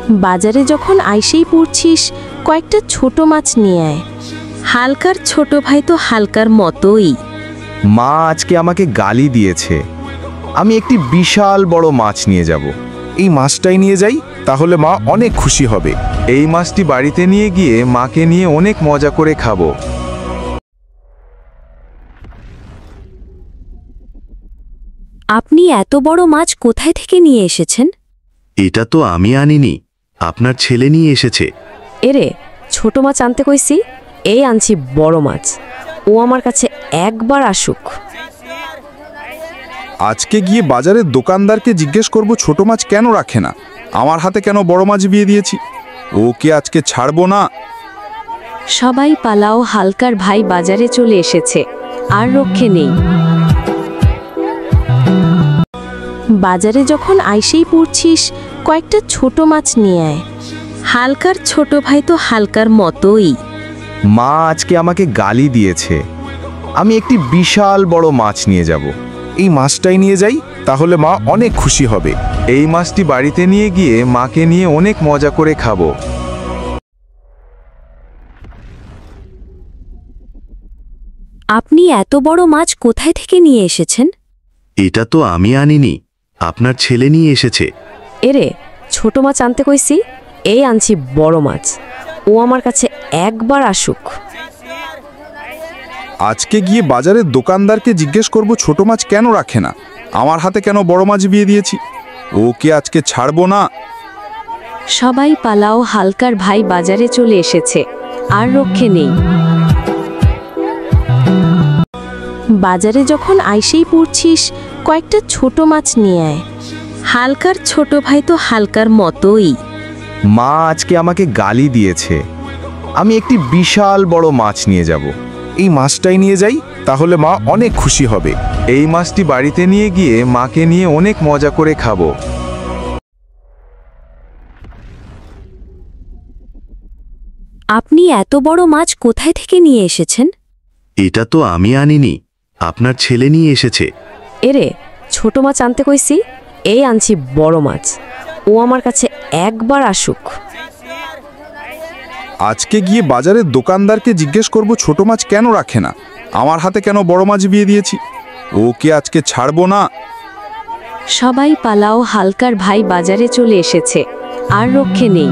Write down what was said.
বাজারে যখন আইসেই পড়ছিস কয়েকটা ছোট মাছ নিয়ে আয়। হালকার ছোট ভাই তো হালকার মতোই। মা আজকে আমাকে গালি দিয়েছে। আমি একটি বিশাল বড় মাছ নিয়ে যাব। এই মাছটাই নিয়ে যাই, তাহলে মা অনেক খুশি হবে। এই মাছটি বাড়িতে নিয়ে গিয়ে মাকে নিয়ে অনেক মজা করে খাবো। আপনি এত বড় মাছ কোথায় থেকে নিয়ে এসেছেন? এটা তো আমি আনিনি, আপনার ছেলে নিয়ে এসেছে। এরে, ছোট মাছ আনতে কইছি, এই আনছি বড় মাছ। ও আমার কাছে একবার আসুক। আজকে গিয়ে বাজারের দোকানদারকে জিজ্ঞেস করব ছোট মাছ কেন রাখে না, আমার হাতে কেন বড় মাছ বিয়ে দিয়েছি। ওকে আজকে ছাড়বো না। সবাই পালাও, হালকার ভাই বাজারে চলে এসেছে, আর রক্ষে নেই। বাজারে যখন আইসেই পড়ছিস কয়েকটা ছোট মাছ নিয়ে আয়। হালকার ছোট ভাই তো হালকার মতোই। মা আজকে আমাকে গালি দিয়েছে। আমি একটি বিশাল বড় মাছ নিয়ে যাব। এই মাছটাই নিয়ে যাই, তাহলে মা অনেক খুশি হবে। এই মাছটি বাড়িতে নিয়ে গিয়ে মাকে নিয়ে অনেক মজা করে খাবো। আপনি এত বড় মাছ কোথায় থেকে নিয়ে এসেছেন? এটা তো আমি আনিনি, আপনার ছেলে নিয়ে এসেছে। এরে, ছোট মাছ আনতে কইছি, এই আনছি বড় মাছ। ও আমার কাছে একবার আসুক। আজকে গিয়ে বাজারের দোকানদারকে জিজ্ঞেস করব ছোট মাছ কেন রাখে না, আমার হাতে কেন বড় মাছ বিয়ে দিয়েছি। ওকে আজকে ছাড়বো না। সবাই পালাও, হালকার ভাই বাজারে চলে এসেছে, আর রক্ষে নেই। বাজারে যখন আইসেই পড়ছিস কয়েকটা ছোট মাছ নিয়ে আয়। হালকার ছোট ভাই তো হালকার মতোই। মা আজকে আমাকে গালি দিয়েছে। আমি একটি বিশাল বড় মাছ নিয়ে যাব। এই মাছটাই নিয়ে যাই, তাহলে মা অনেক খুশি হবে। এই মাছটি বাড়িতে নিয়ে গিয়ে মাকে নিয়ে অনেক মজা করে খাবো। আপনি এত বড় মাছ কোথায় থেকে নিয়ে এসেছেন? এটা তো আমি আনিনি, আপনার ছেলে নিয়ে এসেছে। এরে, ছোট মাছ আনতে কইছি, এই আনছি বড় মাছ। ও আমার কাছে একবার আসুক। আজকে গিয়ে বাজারের দোকানদারকে জিজ্ঞেস করব ছোট মাছ কেন রাখে না, আমার হাতে কেন বড় মাছ বিয়ে দিয়েছি। ওকে আজকে ছাড়বো না। সবাই পালাও, হালকার ভাই বাজারে চলে এসেছে, আর রক্ষে নেই।